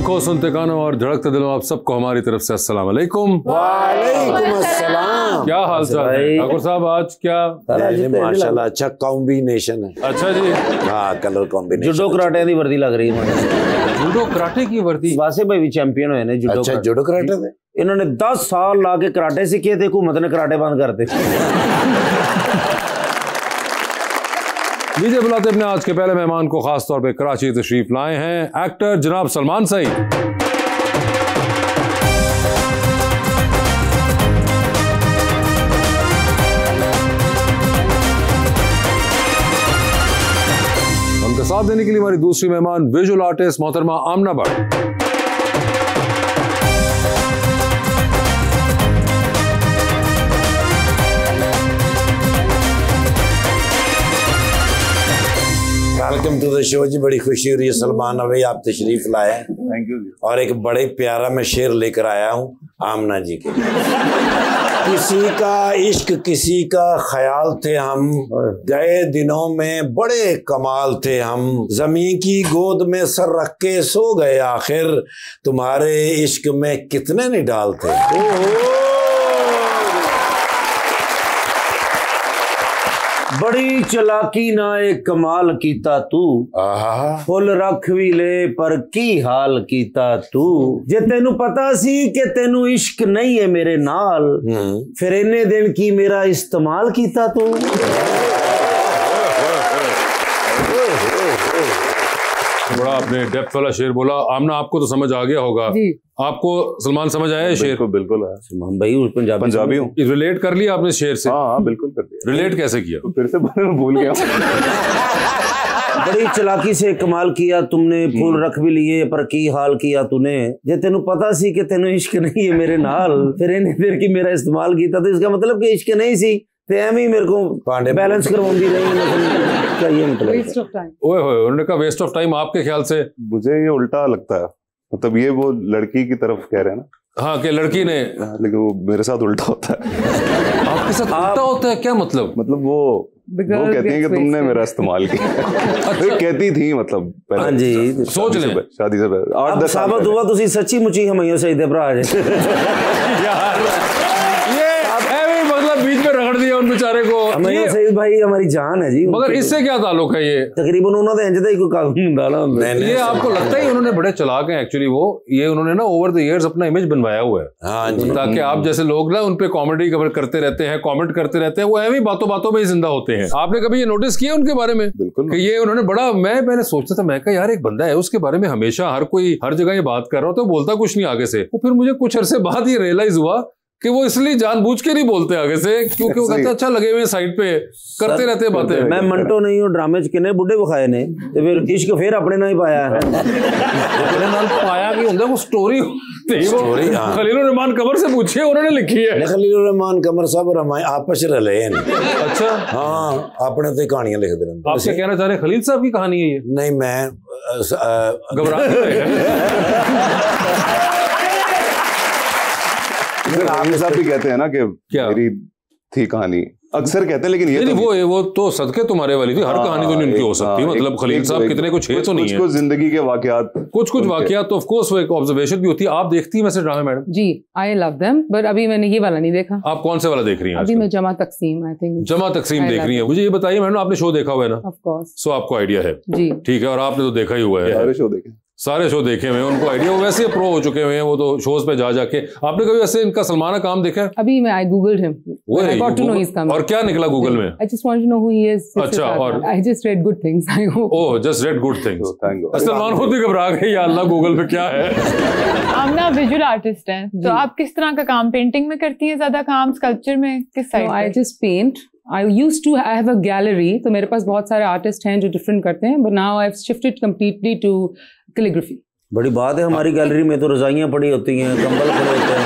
आंखों, सुनते कानों और धड़कते दिलों, आप सबको हमारी तरफ से अस्सलाम वालेकुम। वालेकुम अस्सलाम। क्या हाल चाल है ठाकुर साहब? आज क्या माशाल्लाह अच्छा कॉम्बिनेशन है। अच्छा जी, हाँ कलर कॉम्बिनेशन। जुडो कराटे की वर्दी लग रही है। जूडो कराटे की वर्दी? वासे भाई भी चैंपियन हुए ने जुडो। अच्छा जुडो कराटे में इन्होंने 10 साल ला के कराटे सीखे थे, हुकूमत ने कराटे बंद कर दे। लीजिए बुलाते अपने आज के पहले मेहमान को, खास तौर पे कराची तशरीफ लाए हैं एक्टर जनाब सलमान सईद। उनका साथ देने के लिए हमारी दूसरी मेहमान विजुअल आर्टिस्ट मोहतरमा Amna Bhatt. Welcome to the show ji. बड़ी खुशी हो रही है सलमान भाई आप तशरीफ लाए हैं। थैंक यू जी। और एक बड़े प्यारा मैं शेर लेकर आया हूँ आमना जी के। किसी का इश्क किसी का ख्याल थे हम, गए दिनों में बड़े कमाल थे हम, जमीन की गोद में सर रख के सो गए आखिर, तुम्हारे इश्क में कितने निडाल थे। बड़ी चलाकी ना एक कमाल कीता तू, फुल रख भी ले पर की हाल कीता तू, जे तेनू पता सी कि तेनू इश्क नहीं है मेरे नाल, फिर इन्ने दिन की मेरा इस्तेमाल कीता तू। बड़ा आपने डेप्थ वाला शेर बोला। आमना आपको तो समझ आ गया होगा जी। आपको सलमान समझ आया है शेर? बिल्कुल है। सलमान भाई पंजाबी हूँ। रिलेट कर लिया आपने शेर से? हाँ बिल्कुल कर लिया। रिलेट कैसे किया? तो फिर से भूल गया। बड़ी चलाकी से कमाल किया तुमने, फूल रख भी लिए पर की हाल किया तूने, जे तेनू पता सी कि तेनू इश्क नहीं है मेरे नाल, फिर इन्हें देर की मेरा इस्तेमाल किया। तो इसका मतलब कि इश्क नहीं सी ते एम ही मेरे को बैलेंस करवाती रही। क्या ये मतलब? Waste of time. ओए होए, उन्होंने कहा वेस्ट ऑफ टाइम आपके ख्याल से? मुझे ये उल्टा लगता है, मतलब ये वो लड़की की तरफ कह रहे हैं ना। हाँ कि लड़की ने, लेकिन वो मेरे साथ उल्टा होता है। आपके साथ उल्टा होता है? क्या मतलब? मतलब वो कहती है कि तुमने मेरा इस्तेमाल किया। अच्छा। कहती थी मतलब पहले। हाँ जी, सोच ले शादी से पहले 8-10 साल साबित हुआ तुसी सच्ची मुची हमइयो सही दे भरा जे। बीच में रगड़ दिया उन बेचारे को। सईद भाई हमारी जान है जी। मगर इससे क्या ताल्लुक है? ये तकरीबन उन्होंने इंज दा ही कोई कानून डाला होता है। ये आपको लगता है उन्होंने बड़े चालाक हैं एक्चुअली? वो ये उन्होंने ना ओवर द इयर्स अपना इमेज बनवाया हुआ है। हाँ जी। ताकि आप जैसे लोग ना उन पे कॉमेडी कवर करते रहते हैं, कमेंट करते रहते हैं, वो ऐसे बातों बातों में ही जिंदा होते हैं। आपने कभी ये नोटिस किया उनके बारे में? बिल्कुल। ये उन्होंने बड़ा, मैं पहले सोचता था, मैं कहा यार एक बंदा है उसके बारे में हमेशा हर कोई हर जगह ये बात कर रहा हो तो बोलता कुछ नहीं आगे से। फिर मुझे कुछ अरसे बाद ये रियलाइज हुआ कि वो इसलिए जानबूझ के नहीं बोलते आगे से, क्योंकि वो कहते अच्छा लगे हुए साइड पे करते रहते बातें। मैं मंटो नहीं हूँ, ड्रामे किने बुढ़े विखाए ने ते फिर इश्क फिर अपने ना ही पाया है। अपने नाल पाया कि हुंदा वो स्टोरी खलील रहमान कमर से पूछिए, उन्होंने लिखी है। खलील रहमान कमर साहब और आपस में रले हैं। अच्छा हाँ, अपने तो कहानियां लिख दे। आप क्या कहना चाह रहे हैं? खलील साहब की कहानी है ये? नहीं, मैं घबरा आपके साथ भी कहते हैं ना कि मेरी थी कहानी, अक्सर कहते हैं, लेकिन ये नहीं, वो तो सदके तुम्हारे वाली थी। हर कहानी तो नहीं उनकी हो सकती। मतलब खलील साहब कितने कुछ है तो नहीं है, कुछ जिंदगी के वाकयात, कुछ वाकयात तो ऑफ कोर्स वो एक ऑब्जर्वेशन भी होती है। आप देखती हैं वैसे ड्रामे मैडम? जी, आई लव देम, बट अभी मैंने ये वाला नहीं देखा। आप कौन से वाला देख रही हैं? अभी मैं जमा तकसीम, आई थिंक जमा तकसीम देख रही है। मुझे ये बताइए मैडम, आपने शो देखा हुआ है ना? Of course. सो आपको आइडिया है जी? ठीक है। और आपने तो देखा ही हुआ है, सारे शो देखे हुए हैं, उनको आइडिया, वो वैसे प्रो हो चुके हुए हैं, वो तो शोज पे जा जाके। आपने कभी वैसे इनका सलमान का काम देखा है? अभी मैं I googled him, I got to know his coming. और क्या निकला गूगल में? I just want to know who he is. अच्छा, और I just read good things, I hope. Oh, just read good things. Salman खुद भी घबरा गए, या अल्लाह गूगल पे क्या है। आमना विजुअल आर्टिस्ट हैं, तो आप किस तरह का काम, पेंटिंग में करती हैं ज्यादा काम, स्कल्पचर में, किस side? I just paint. I used to have a gallery, तो मेरे पास बहुत सारे आर्टिस्ट हैं जो डिफरेंट करते हैं, but now I've shifted completely to calligraphy. बड़ी बात है, हमारी गैलरी में तो रजाइयाँ पड़ी होती हैं, कंबल पड़े होते हैं।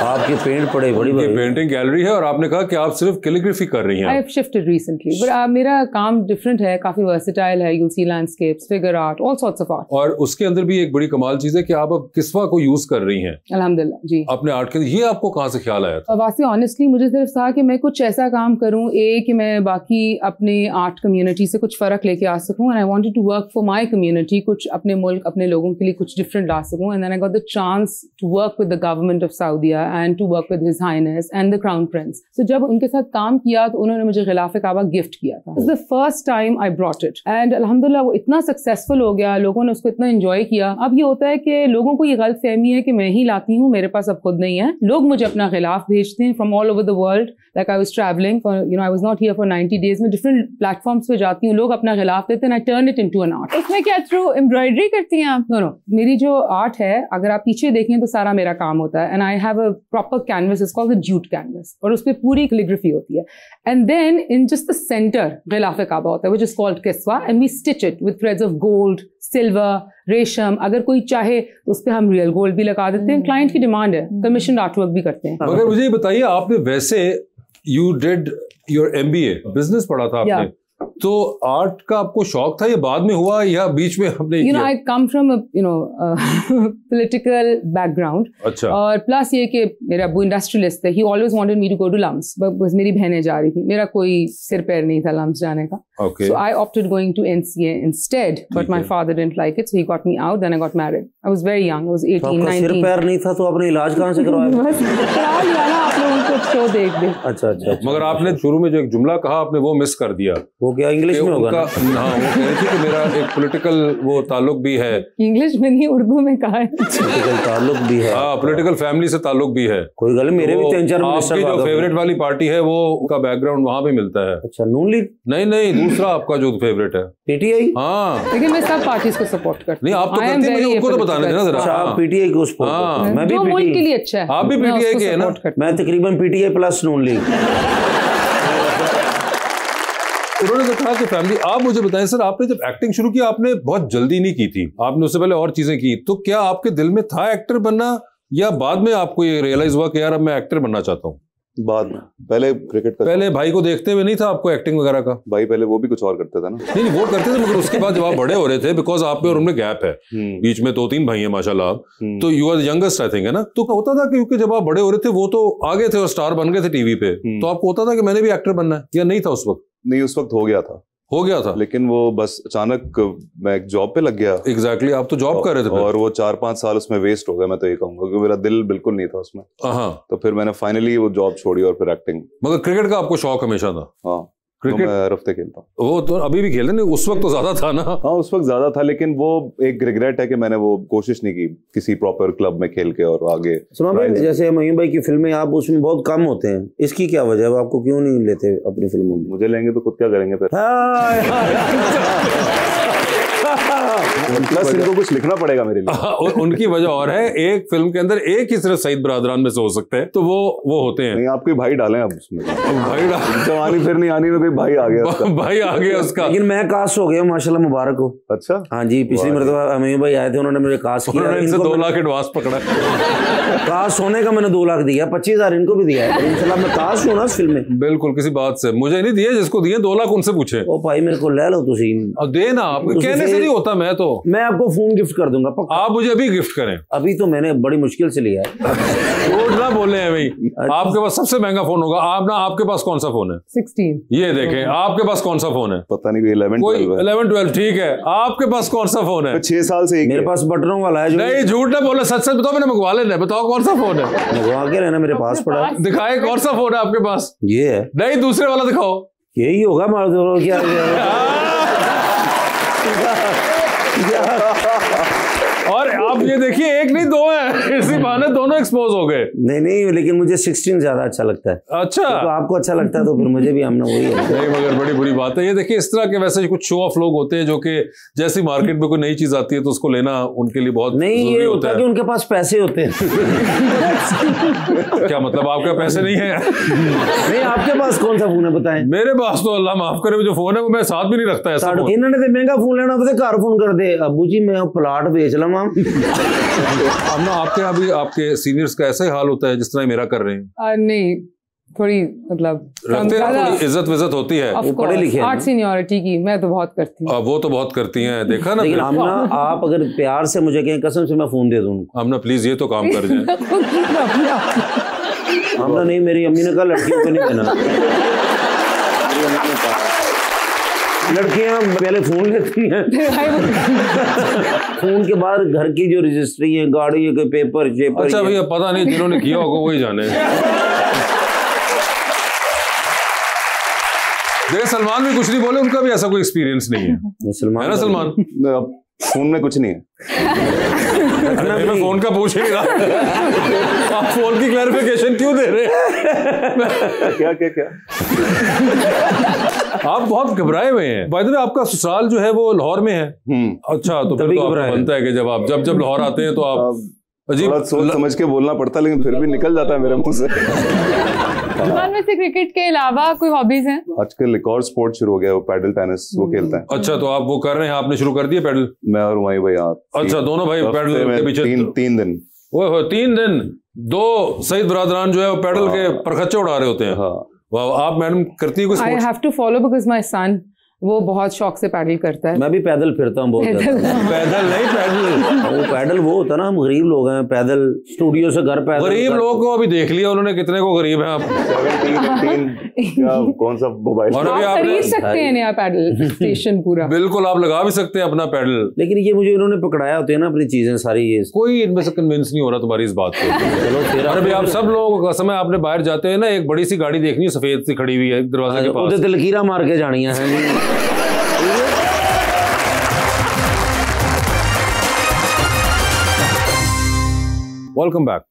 आपकी पेंट पड़े बड़ी ये पेंटिंग गैलरी है और आपने कहा कि आप सिर्फ कैलीग्राफी कर रही हैं। I have shifted recently, but मेरा काम डिफरेंट है, काफी वर्सेटाइल है। You'll see landscapes, figure art, all sorts of art. और उसके अंदर भी एक बड़ी कमाल चीज है कि आप अब किस्वा को यूज कर रही हैं अल्हम्दुलिल्लाह जी अपने आर्ट के। ये आपको कहाँ से ख्याल आया था? वासी ऑनेस्टली मुझे सिर्फ था कि मैं कुछ ऐसा काम करूं कि मैं बाकी अपने आर्ट कम्युनिटी से कुछ फर्क लेके आ सकूं, and I wanted to work for my community, कुछ अपने मुल्क अपने लोगों के लिए कुछ डिफरेंट ला सकूं। And then I got the chance to work with the government of Saudia and to work with his highness and the crown prince. So जब उनके साथ काम किया तो उन्होंने मुझे गिलाफ-ए काबा गिफ्ट किया था। It's the first time I brought it and अल्हम्दुलिल्लाह वो इतना सक्सेसफुल हो गया, लोगों ने उसको इतना एंजॉय किया। अब ये होता है कि लोगों को ये गलतफहमी है कि मैं ही लाती हूँ, मेरे पास अब खुद नहीं है। लोग मुझे अपना गिलाफ भेजते हैं from all over the world. Like I was travelling for I was not here for 90 days. मैं डिफरेंट प्लेटफॉर्म्स पे जाती हूँ, लोग अपना गिलाफ देते हैं, I turn it into an art. इसमें क्या थ्रू एम्ब्रॉयडरी करती हैं आप? नो, मेरी जो आर्ट है अगर आप पीछे देखें तो सारा मेरा काम होता है। And I have a proper canvas, it's called the jute canvas, और उस पे पूरी कैलीग्राफी होती है। And then in just the centre गिलाफ-ए काबा होता है, व्हिच इज कॉल्ड किस्वा, and we stitch it with threads of gold, silver, resham. अगर कोई चाहे तो उस पे हम रियल गोल्ड भी लगा देते हैं। क्लाइंट की डिमांड है, कमीशन आर्टवर्क भी करते हैं। मगर मुझे ये बताइए, आपने वैसे you did your MBA, business पढ़ा था आपने, तो आर्ट का आपको शौक था, ये बाद में हुआ या बीच में आपने you know I come from political background. अच्छा। और प्लस ये कि मेरे अब्बू इंडस्ट्रियलिस्ट थे, he always wanted me to go to LUMS, बस मेरी बहनें जा रही थी, मेरा कोई सिर पैर नहीं था लम्स जाने का। Okay. So I opted going to NCA instead, but my father didn't like it, so he got me out. Then I got married. I was very young. I was 18, 19. सिर पैर नहीं था तो आपने इलाज कहाँ से करवाया? बस करा लिया ना, आप लोगों को शो देख दे। अच्छा। मगर आपने शुरू में जो एक जुमला कहा आपने वो मिस कर दिया। वो क्या इंग्लिश में होगा? हाँ, वो कह रही थी कि मेरा एक पॉलिटिकल वो ताल्लुक भी है। इंग्लिश में नहीं, उर्दू में कहा है। पॉलिटिकल ताल्लुक भी है। हाँ, पॉलिटिकल फैमिली से ताल्लुक भी है। कोई गल, मेरे भी 3-4 आपकी जो फेवरेट वाली पार्टी है वो उनका बैकग्राउंड वहाँ पे मिलता है। अच्छा, नून लीग? नहीं, दूसरा आपका जो फेवरेट है PTI। हाँ, लेकिन मैं सब पार्टीज को सपोर्ट करती हूँ। नहीं आप तो करते हैं, मुझे उनको तो बताने देना जरा। अच्छा, PTI को सपोर्ट करते हैं। मैं भी जो मुल्क के PTI। लिए अच्छा है, आप भी मैं PTI उसको के हैं ना? support करती हूँ। मैं तकरीबन PTI प्लस नून लीग। उन्होंने तो कहा कि फैमिली। आप मुझे बताएं सर, आपने जब एक्टिंग शुरू की आपने बहुत जल्दी नहीं की थी, आपने उससे पहले और चीजें की, तो क्या आपके दिल में था एक्टर बनना या बाद में आपको ये रियलाइज हुआ कि यार अब मैं एक्टर बनना चाहता हूँ? बाद में, पहले क्रिकेट का। पहले भाई को देखते हुए नहीं था आपको एक्टिंग वगैरह का? भाई पहले वो भी कुछ और करते थे ना। नहीं वो करते थे, मगर उसके बाद जब आप बड़े हो रहे थे, बिकॉज आप में और उनमें गैप है, बीच में 2-3 भाई हैं माशाल्लाह, तो you are youngest I think, है ना? तो होता था क्योंकि जब आप बड़े हो रहे थे वो तो आगे थे और स्टार बन गए थे टीवी पे, तो आपको होता था कि मैंने भी एक्टर बनना है, या नहीं था उस वक्त? नहीं, उस वक्त हो गया था, लेकिन वो बस अचानक मैं एक जॉब पे लग गया। एग्जैक्टली, आप तो जॉब कर रहे थे और वो 4-5 साल उसमें वेस्ट हो गया, मैं तो ये कहूंगा, क्योंकि मेरा दिल बिल्कुल नहीं था उसमें। हाँ, तो फिर मैंने फाइनली वो जॉब छोड़ी और फिर एक्टिंग। मगर क्रिकेट का आपको शौक हमेशा था? हाँ, क्रिकेट मैं हर हफ्ते खेलता हूँ। वो तो अभी भी खेलते नहीं, उस वक्त तो ज्यादा था ना? हाँ, उस वक्त ज्यादा था, लेकिन वो एक रिग्रेट है कि मैंने वो कोशिश नहीं की किसी प्रॉपर क्लब में खेल के और आगे। सुना भाई, जैसे मयूम भाई की फिल्में आप उसमें बहुत कम होते हैं, इसकी क्या वजह है? आपको क्यों नहीं लेते अपनी फिल्मों में? मुझे लेंगे तो खुद क्या करेंगे फिर? प्लस इनको कुछ लिखना पड़ेगा मेरे लिए। उनकी वजह और है, एक फिल्म के अंदर एक ही सिर्फ सईद बरादरान में से हो सकते हैं, तो वो होते हैं। नहीं, आप कोई भाई डालें अब उसमें। भाई जवानी फिर नहीं आनी में कोई भाई आ गया। भाई आ गया उसका। लेकिन मैं कास्ट हो गया, माशाल्लाह, मुबारक हो। अच्छा, हाँ जी, पिछली मरतबा मयूम भाई आए थे, उन्होंने मुझे कास्ट किया, इनसे 2 लाख एडवांस पकड़ा। कास्ट होने का मैंने 2 लाख दिया, 25,000 इनको भी दिया है। इंशाल्लाह मैं कास्ट हूं ना उस फिल्म में। बिल्कुल, किसी बात से मुझे नहीं दिए, जिसको दिए 2 लाख उनसे पूछे। ओ भाई मेरे को ले लो तुसी। अब देना, आप कहने से नहीं होता। मैं आपको फोन गिफ्ट कर दूंगा, आप मुझे अभी गिफ्ट करें। अभी तो मैंने बड़ी मुश्किल से लिया है। झूठ ना बोले हैं भाई, आपके पास सबसे महंगा फोन होगा। आपके पास कौन सा फोन है? 16। ये देखें, आपके पास कौन सा फोन है? पता नहीं, 11-12। ठीक है, आपके पास कौन सा फोन है? 6 साल से मेरे पास बटनों वाला है। नहीं, झूठ ना बोले, सच बताओ, मैंने मंगवा लेना। बताओ कौन सा फोन है? मंगवा के रहना, मेरे पास पड़ा है। दिखाए कौन सा फोन है आपके पास? ये है। नहीं, दूसरे वाला दिखाओ। यही होगा मार दो क्या? और आप ये देखिए, एक नहीं 2 है, इसी बहाने दोनों एक्सपोज हो गए। नहीं, लेकिन मुझे 16 ज्यादा अच्छा लगता है। अच्छा, तो आपको अच्छा लगता है तो फिर मुझे भी हमने वही है। नहीं, मगर बड़ी बुरी बात है ये। देखिए, इस तरह के वैसे कुछ शो ऑफ लोग होते हैं जो कि जैसी मार्केट में कोई नई चीज आती है तो उसको लेना उनके लिए बहुत नहीं, ये होता है कि उनके पास पैसे होते हैं। क्या मतलब, आपके पैसे नहीं है? नहीं, आपके पास कौन सा फोन है बताएं? मेरे पास तो अल्लाह माफ करे, जो फोन है वो मैं साथ भी नहीं रखता ऐसा। इन्होंने तो महंगा फोन लेना होता, घर फोन कर दे, अबू जी मैं प्लाट बेच लवा। अब ना आपके अभी आपके सीनियर्स का ऐसा ही हाल होता है जिस तरह मेरा कर रहे हैं? नहीं, थोड़ी मतलब रखते हैं, थोड़ी इज्जत विज्जत होती है। पढ़े लिखे आर्ट सीनियरिटी की मैं तो बहुत करती हूँ। वो तो बहुत करती हैं, देखा ना। लेकिन आमना, आप अगर प्यार से मुझे कहें, कसम से मैं फोन दे दूँ आमना, प्लीज ये तो काम कर जाए। आमना नहीं, मेरी अम्मी ने कहा लड़कियों को नहीं देना। लड़कियां पहले फोन लेती हैं, फोन के बाद घर की जो रजिस्ट्री है, गाड़ी के पेपर शेपर। अच्छा भैया, पता नहीं, जिन्होंने किया होगा वही जाने। देख, सलमान भी कुछ नहीं बोले, उनका भी ऐसा कोई एक्सपीरियंस नहीं है। सलमान है ना सलमान? फोन में कुछ नहीं है। अरे मैं फोन का पूछ ही नहीं रहा। आप फोन की क्लैरिफिकेशन क्यों दे रहे हैं? क्या क्या क्या? आप बहुत घबराए हुए हैं। बाय द वे, आपका ससुराल जो है वो लाहौर में है। अच्छा, तो फिर तो आपको बनता है कि जब जब लाहौर आते हैं तो आप अजीब सोच समझ के बोलना पड़ता है, लेकिन फिर भी निकल जाता है मेरे मुंह से। सलमान वैसे क्रिकेट के अलावा कोई हॉबीज हैं? आजकल एक और स्पोर्ट शुरू हो गया, वो पैडल टेनिस, वो खेलता है। अच्छा, तो आप वो कर रहे हैं, आपने शुरू कर दिया पैडल? मैं और वही भाई। अच्छा, दोनों भाई पैडल के पीछे? तीन दिन। ओह, 3 दिन 2 सईद बरादरान जो है वो पैडल के परखच्चे उड़ा रहे होते हैं। वाह, आप मैडम करती है कुछ? I have to follow because my son वो बहुत शौक से पैडल करता है। मैं भी पैदल फिरता हूँ बहुत। पैदल नहीं, पैडल। वो पैदल वो होता ना, हम गरीब लोग हैं, पैदल स्टूडियो से घर पैदल। गरीब लोग को अभी देख लिया उन्होंने, कितने को गरीब हैं आप? 17 कौन सा मोबाइल? और अभी आप खरीद सकते हैं नया पैडल स्टेशन पूरा। बिल्कुल, आप लगा भी सकते हैं अपना पैडल। लेकिन ये मुझे इन्होंने पकड़ाया होते हैं ना अपनी चीजें सारी। ये कोई इनमें से कन्विंस नहीं हो रहा तुम्हारी इस बात को। चलो फिर अरे आप सब लोगों का समय, आपने बाहर जाते हैं ना, एक बड़ी सी गाड़ी देखनी है, सफेद सी खड़ी हुई है दरवाजे के पास। लकीरा मार के जानी है। Welcome back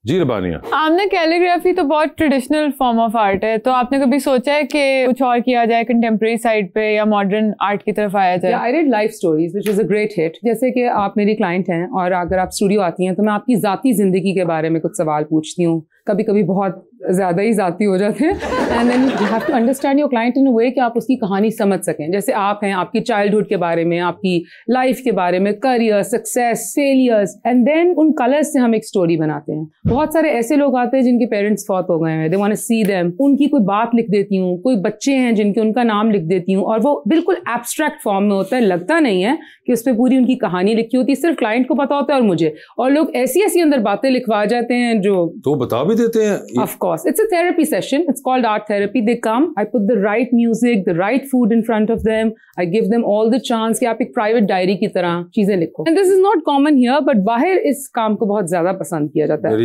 ji रबानिया। आमना, कैलीग्राफी तो बहुत ट्रेडिशनल फॉर्म ऑफ आर्ट है, तो आपने कभी सोचा है कि कुछ और किया जाए, कंटेम्प्रेरी साइड पे या मॉडर्न आर्ट की तरफ आया जाए? I read life stories which is a great hit. जैसे कि आप मेरी क्लाइंट हैं और अगर आप स्टूडियो आती हैं तो मैं आपकी जाती जिंदगी के बारे में कुछ सवाल पूछती हूँ, कभी कभी बहुत ज़्यादा ही जाती हो जाते हैं। And then you have to understand your client in a way कि आप उसकी कहानी समझ सकें। जैसे आप हैं, आपकी चाइल्डहुड के बारे में, आपकी लाइफ के बारे में, career, success, failures, and then उन कलर्स से हम एक स्टोरी बनाते हैं। बहुत सारे ऐसे लोग आते हैं जिनके पेरेंट्स फौत हो गए हैं, they want to see them, उनकी कोई बात लिख देती हूँ। कोई बच्चे हैं जिनके उनका नाम लिख देती हूँ और वो बिल्कुल एब्स्ट्रैक्ट फॉर्म में होता है, लगता नहीं है कि उस पर पूरी उनकी कहानी लिखी होती है, सिर्फ क्लाइंट को पता होता है और मुझे। और लोग ऐसी ऐसी अंदर बातें लिखवा जाते हैं जो तो बता भी देते हैं। Of course, it's a therapy session. It's called art therapy. They come, I put the right music, the right food in front of them. I give them all the chance कि आप एक private diary की तरह चीजें लिखो. And this is not common here, but बाहर इस काम को बहुत ज्यादा पसंद किया जाता है.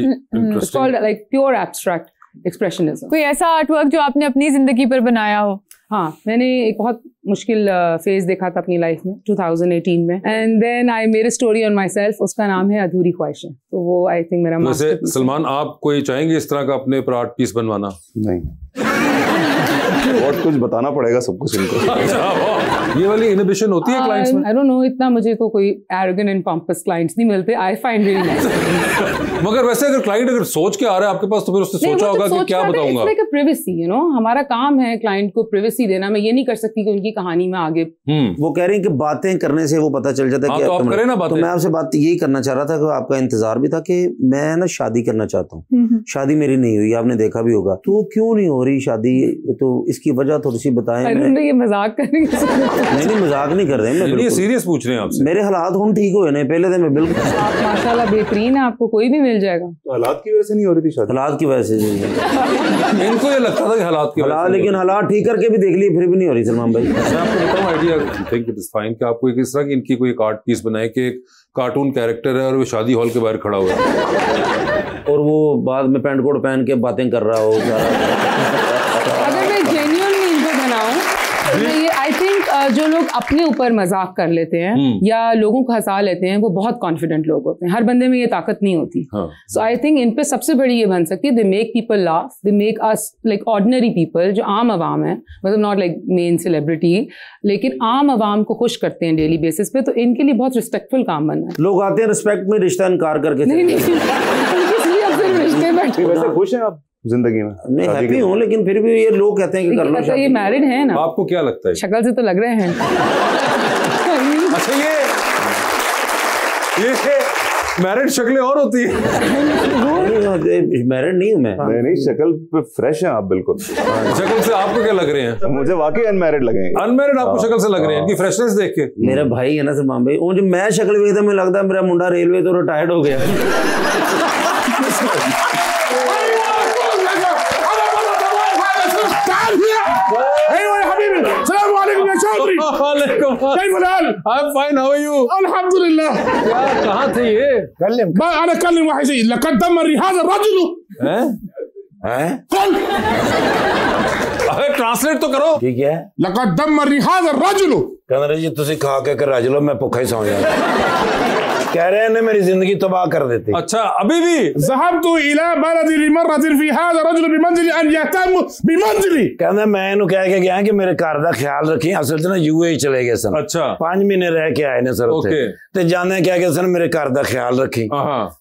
It's called like pure abstract expressionism. कोई ऐसा आर्ट वर्क जो आपने अपनी जिंदगी पर बनाया हो? हाँ, मैंने एक बहुत मुश्किल फेज देखा था अपनी लाइफ में 2018 में, and then I made a story on myself. उसका नाम है अधूरी ख्वाहिशें। तो वो आई थिंक मेरा वैसे सलमान, आप कोई चाहेंगे इस तरह का अपने पर आर्ट पीस बनवाना? नहीं, बहुत कुछ बताना पड़ेगा सब कुछ इनको। ये वाली इनहिबिशन होती है क्लाइंट्स में? आई डोंट नो, इतना मुझे तो कोई एरोगेंट एंड पंपस क्लाइंट्स नहीं मिलते। I find really nice. मगर वैसे अगर क्लाइंट अगर सोच के आ रहा है आपके पास तो फिर उसने सोचा होगा कि क्या बताऊंगा। It's like a privacy, you know, हमारा काम है क्लाइंट को प्राइवेसी देना। मैं ये नहीं कर सकती कि उनकी कहानी में आगे। वो कह रही हैं कि बातें करने से वो पता चल जाता है कि तो आप करें ना बातें। तो मैं आपसे बात यही करना चाह रहा था कि आपका इंतजार भी था कि मैं ना शादी करना चाहता हूँ। शादी मेरी नहीं हुई, आपने देखा भी होगा। तो क्यों नहीं हो रही शादी? तो इसकी वजह थोड़ी सी बताएं। ये मजाक करने की नहीं, मजाक नहीं कर रहे हैं, ये सीरियस पूछ रहे हैं आपसे। मेरे हालात हम ठीक हुए नहीं पहले, मैं बिल्कुल। आप माशाल्लाह बेहतरीन है, आपको कोई भी मिल जाएगा। तो हालात की वजह से नहीं हो रही थी शादी? हालात की वजह से इनको ये लगता था कि हालात की वजह से, लेकिन हालात ठीक करके भी देख लिए फिर भी नहीं हो रही सलमान भाई। मैं आपको बताऊं idea, think it is fine कि आपको किस तरह की इनकी कोई एक आर्ट पीस बनाए कि एक कार्टून कैरेक्टर है और वो शादी हॉल के बाहर खड़ा हुआ है और वो बाद में पैंट कोट पहन के बातें कर रहा हो। अगर मैं जेन्युइनली इनको बनाऊं तो ये आई थिंक जो लोग अपने ऊपर मजाक कर लेते हैं या लोगों को हंसा लेते हैं वो बहुत कॉन्फिडेंट लोग होते हैं। हर बंदे में ये ताकत नहीं होती। सो आई थिंक इन पे सबसे बड़ी ये बन सकती है, they make people laugh, they make us like ordinary people, जो आम आवाम है, मतलब नॉट लाइक मेन सेलिब्रिटी, लेकिन आम आवाम को खुश करते हैं डेली बेसिस पे। तो इनके लिए बहुत रिस्पेक्टफुल काम बनना है। लोग आते हैं रिस्पेक्ट में, रिश्ता इनकार करके। नहीं वैसे खुश हैं आप जिंदगी में? नहीं, हैप्पी हूँ, लेकिन फिर भी ये लोग कहते हैं कि कर लो शादी। ये मैरिड है ना? आपको क्या लगता है? शक्ल से तो लग रहे हैं। अच्छा, ये मैरिड शक्लें और होती है। मैरिड नहीं हूँ मैं। नहीं, शक्ल पे फ्रेश हैं आप बिल्कुल। शक्ल से आपको क्या लग रहे हैं? मुझे वाकई अनमैरिड लगे। अनमैरिड आपको शक्ल से लग रहे हैं, इनकी फ्रेशनेस देख के। मेरा भाई है ना सलमान भाई, वो जो मैं शक्ल देखता मुझे लगता है मेरा मुंडा रेलवे तो रिटायर्ड हो गया। कहाँ थे ये? ट्रांसलेट तो करो। ठीक है। कहना जी तुसी खा के कर रज लो, मैं भुखा ही सौ जाऊं। कह रहे हैं मेरी जिंदगी तबाह कर देती। अच्छा अभी भी कहना मैं इन्हू कह के गया कि मेरे घर का ख्याल रखी। असल च ना यूएई चले गए सन। अच्छा 5 महीने रह के आए ने सर उत्थे ते जाने क्या गए सन मेरे घर का ख्याल रखी।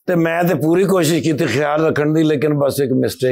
ते मैं ते पूरी कोशिश की थी ख्याल रखने दी, लेकिन बस एक मिस्टेक।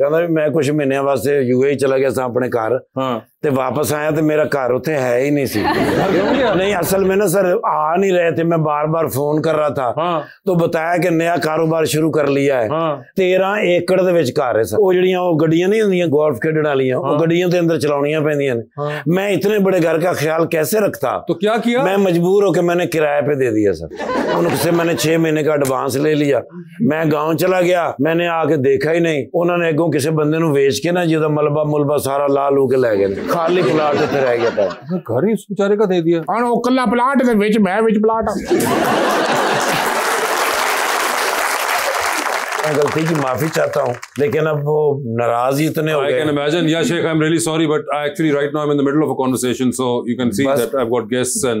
कहना भी मैं कुछ महीने वास्ते यूएई चला गया था अपने घर ते वापस आया तो मेरा घर उत्थे है ही नहीं सी। नहीं असल में ना सर आ नहीं रहे थे, मैं बार बार फोन कर रहा था तो बताया कि नया कारोबार शुरू कर लिया है। 13 एकड़ दे विच घर है सर। वो जड़ियां वो गड्डियां नहीं होंदियां गोल्फ खेडण वालियां, वो गड्डियां ते अंदर चलाउणियां पैंदियां ने। मैं इतने बड़े घर का ख्याल कैसे रखता? तो क्या किया? मैं मजबूर होकर मैंने किराए पे दे दिया सर। उनसे मैंने 6 महीने का एडवांस ले लिया। मैं गाँव चला गया, मैंने आके देखा ही नहीं। उन्होंने अगों किसी बंदे नूं वेच के ना जिहदा मलबा मुलबा सारा ला लू के लै गए। खाली प्लाट उत्ते रह गया था। घर ही उस बेचारे का दे दिया। वो कल्ला प्लाट दे विच मैं विच प्लाट। गलती की माफी चाहता हूँ, लेकिन अब वो नाराज ही इतने हो गए। I can imagine. Yeah, Sheikh, I'm really sorry, but I actually right now I'm in the middle of a conversation, so you can see that I've got guests and.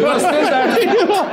You are still that.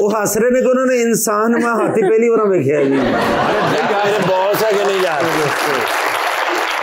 वो हंस रहे ने कि उन्होंने इंसान में हाथी पहली बार देखा है। अरे बहुत सा नहीं यार।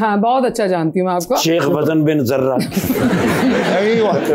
हाँ बहुत अच्छा जानती हूँ मैं आपको। शेख वजन बिन जर्रा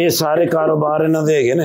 ये सारे कारोबार इन्हें देंगे ना।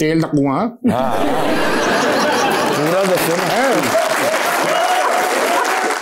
तेल तकवा। हाँ पूरा दसो ना।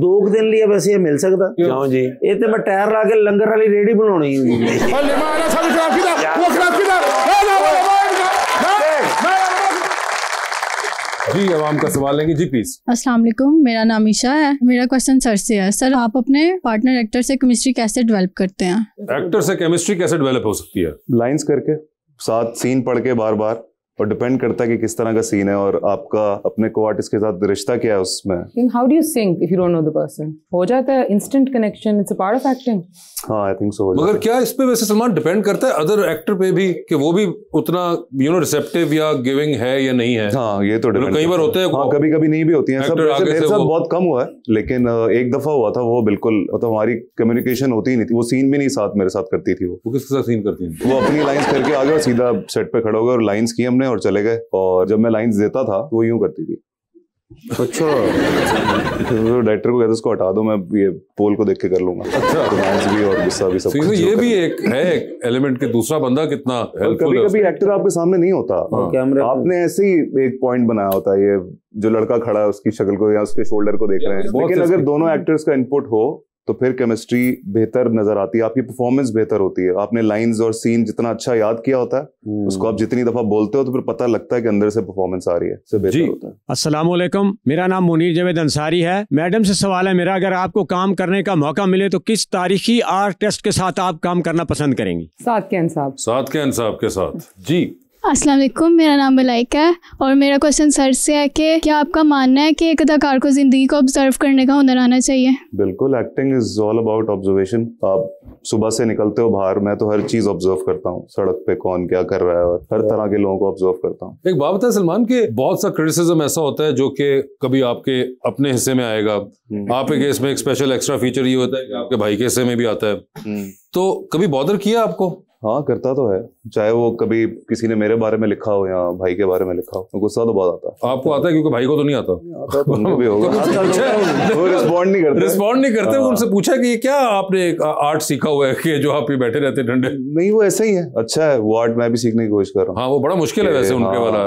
2 दिन लिए वैसे मिल सकता? क्यों जी? ये तो मैं टायर ला के लंगर वाली रेडी बनानी है। जी अवाम का सवाल लेंगे जी प्लीज। अस्सलाम वालेकुम, मेरा नाम ईशा है। मेरा क्वेश्चन सर से है। सर आप अपने पार्टनर एक्टर से केमिस्ट्री कैसे डेवलप करते हैं? एक्टर से केमिस्ट्री कैसे डेवलप हो सकती है? लाइंस करके, साथ सीन पढ़ के बार बार, और डिपेंड करता है कि किस तरह का सीन है और आपका अपने को आर्टिस्ट के साथ रिश्ता क्या है उसमें। How do you sync if you don't know the person? हो जाता है instant connection. It's a part of acting. हाँ आई थिंक सो। मगर क्या इस पे वैसे सलमान डिपेंड करता है अदर एक्टर पे भी कि वो भी उतना रिसेप्टिव या गिविंग है या नहीं है? हाँ ये तो कई बार होते हैं। हाँ कभी कभी नहीं भी होती है। सब मेरे साथ बहुत कम हुआ है, लेकिन एक दफा हुआ था वो बिल्कुल मतलब हमारी कम्युनिकेशन होती ही नहीं थी। वो सीन भी नहीं साथ मेरे साथ करती थी। वो किसके साथ सीन करती थी? वो अपनी लाइंस करके आ गए और सीधा सेट पे खड़े हो गए और लाइंस की हमने और चले गए। और जब मैं लाइंस देता था वो यूं करती थी। अच्छा तो डायरेक्टर को कहते उसको हटा दो, मैं ये पोल को देख के कर लूंगा। अच्छा रोमांस भी और गुस्सा भी सब। तो ये भी एक है एलिमेंट कि दूसरा बंदा कितना हेल्पफुल है। कभी एक्टर आपके सामने नहीं होता, आपने ऐसे ही एक पॉइंट बनाया होता है। ये जो लड़का खड़ा है उसकी शक्ल को या उसके शोल्डर को देख रहे हैं, लेकिन अगर दोनों एक्टर्स का इनपुट हो तो फिर केमिस्ट्री बेहतर नजर आती है, आपकी परफॉर्मेंस बेहतर होती है। आपने लाइंस और सीन जितना अच्छा याद किया होता है उसको आप जितनी दफा बोलते हो तो फिर पता लगता है कि अंदर से परफॉर्मेंस आ रही है, इससे बेहतर होता है। अस्सलाम वालेकुम, मेरा नाम मुनीर जावेद अंसारी है। मैडम से सवाल है मेरा, अगर आपको काम करने का मौका मिले तो किस तारीखी आर्टिस्ट के साथ आप काम करना पसंद करेंगी? साद के इंसाफ। साद के इंसाफ के साथ जी। अस्सलाम वालेकुम, मेरा नाम मलाइका है और मेरा क्वेश्चन सर से है कि क्या आपका मानना है कि एक अदाकार को जिंदगी को ऑब्जर्व करने का हुनर आना चाहिए? बिल्कुल, acting is all about observation. आप सुबह से निकलते हो बाहर, मैं तो हर चीज ऑब्जर्व करता हूँ, सड़क पे कौन क्या कर रहा है और हर तरह के लोगों को ऑब्जर्व करता हूँ। एक बात है सलमान के, बहुत सा क्रिटिसिज्म ऐसा होता है जो कि कभी आपके अपने हिस्से में आएगा, आपके केस में एक स्पेशल एक्स्ट्रा फीचर ये होता है कि आपके भाई के हिस्से में भी आता है, तो कभी बॉदर किया आपको? हाँ, करता तो है, चाहे वो कभी किसी ने मेरे बारे में लिखा हो या भाई के बारे में लिखा हो, तो गुस्सा तो बहुत आता है। आपको आता है? क्योंकि भाई को तो नहीं आता। तो उनको भी होगा। वो रिस्पॉन्ड नहीं करते। उनसे पूछा कि क्या आपने आर्ट सीखा हुआ है कि जो आप ही बैठे रहते ठंडे? नहीं, वो ऐसा ही है, अच्छा है वो आर्ट, मैं भी सीखने की कोशिश कर रहा हूँ। हाँ, वो बड़ा मुश्किल है वैसे उनके वाला,